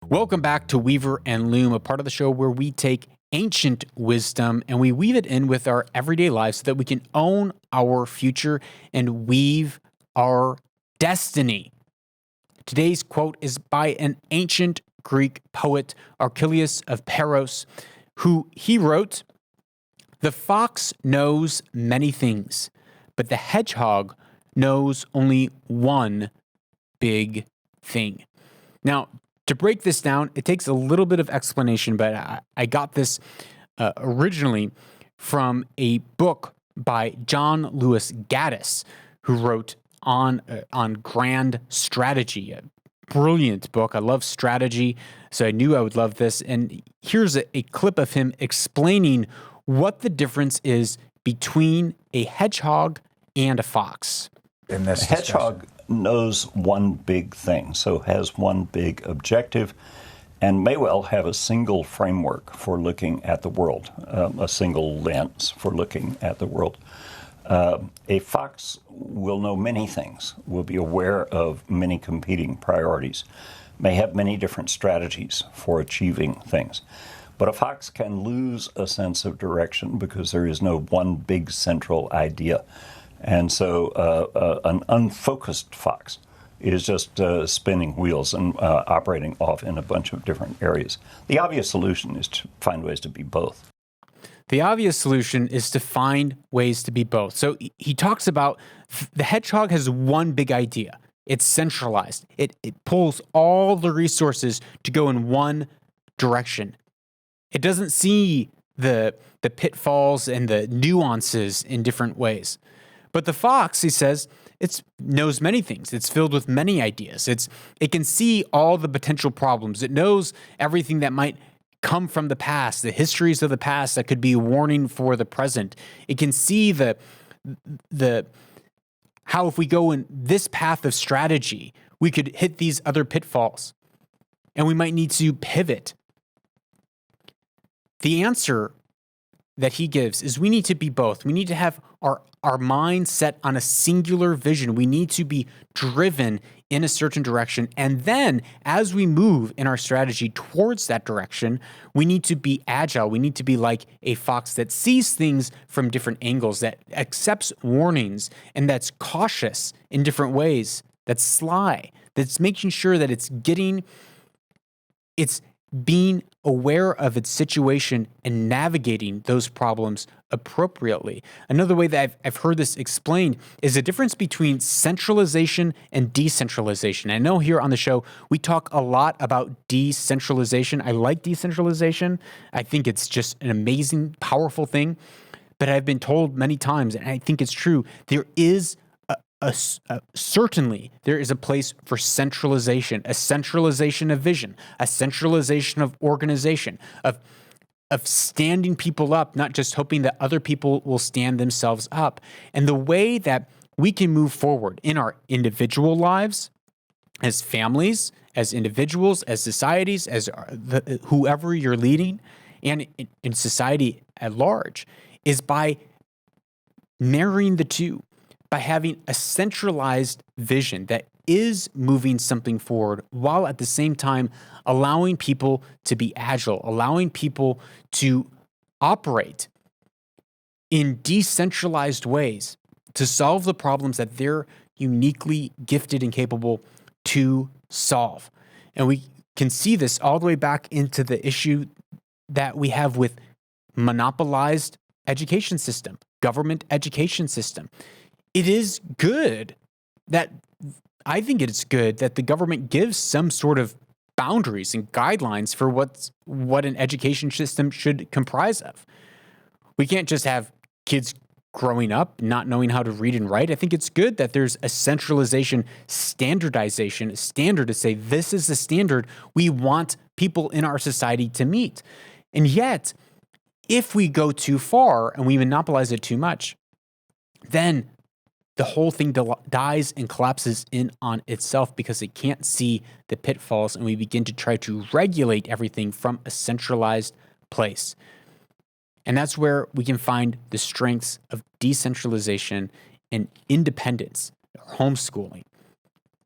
Welcome back to Weaver and Loom, a part of the show where we take ancient wisdom and we weave it in with our everyday lives so that we can own our future and weave our destiny. Today's quote is by an ancient Greek poet, Archelaus of Paros, who he wrote, "The fox knows many things, but the hedgehog knows only one big thing." Now, to break this down, it takes a little bit of explanation, but I got this originally from a book by John Lewis Gaddis, who wrote on grand strategy. A brilliant book. I love strategy, so I knew I would love this. And here's a clip of him explaining what the difference is between a hedgehog and a fox. In this hedgehog knows one big thing, so has one big objective, and may well have a single framework for looking at the world, a single lens for looking at the world. A fox will know many things, will be aware of many competing priorities, may have many different strategies for achieving things. But a fox can lose a sense of direction because there is no one big central idea. And so an unfocused fox is just spinning wheels and operating off in a bunch of different areas. The obvious solution is to find ways to be both. The obvious solution is to find ways to be both. So he talks about the hedgehog has one big idea. It's centralized. It pulls all the resources to go in one direction. It doesn't see the pitfalls and the nuances in different ways. But the fox, he says, it knows many things. It's filled with many ideas. It can see all the potential problems. It knows everything that might come from the past, the histories of the past that could be a warning for the present. It can see the how if we go in this path of strategy, we could hit these other pitfalls, and we might need to pivot. The answer that he gives is we need to be both. We need to have our mind set on a singular vision. We need to be driven in a certain direction. And then as we move in our strategy towards that direction, we need to be agile. We need to be like a fox that sees things from different angles, that accepts warnings, and that's cautious in different ways, that's sly, that's making sure that it's being aware of its situation and navigating those problems appropriately. Another way that I've heard this explained is the difference between centralization and decentralization. I know here on the show, we talk a lot about decentralization. I like decentralization. I think it's just an amazing, powerful thing. But I've been told many times, and I think it's true, there is certainly there is a place for centralization, a centralization of vision, a centralization of organization, of standing people up, not just hoping that other people will stand themselves up. And the way that we can move forward in our individual lives, as families, as individuals, as societies, as whoever you're leading, and in society at large, is by marrying the two, by having a centralized vision that is moving something forward while at the same time allowing people to be agile, allowing people to operate in decentralized ways to solve the problems that they're uniquely gifted and capable to solve. And we can see this all the way back into the issue that we have with monopolized education system, government education system. It is good that I think it's good that the government gives some sort of boundaries and guidelines for what an education system should comprise of. We can't just have kids growing up not knowing how to read and write. I think it's good that there's a centralization, standardization, a standard to say this is the standard we want people in our society to meet. And yet, if we go too far and we monopolize it too much, then the whole thing dies and collapses in on itself because it can't see the pitfalls, and we begin to try to regulate everything from a centralized place. And that's where we can find the strengths of decentralization and independence, homeschooling.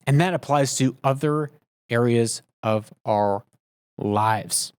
And that applies to other areas of our lives.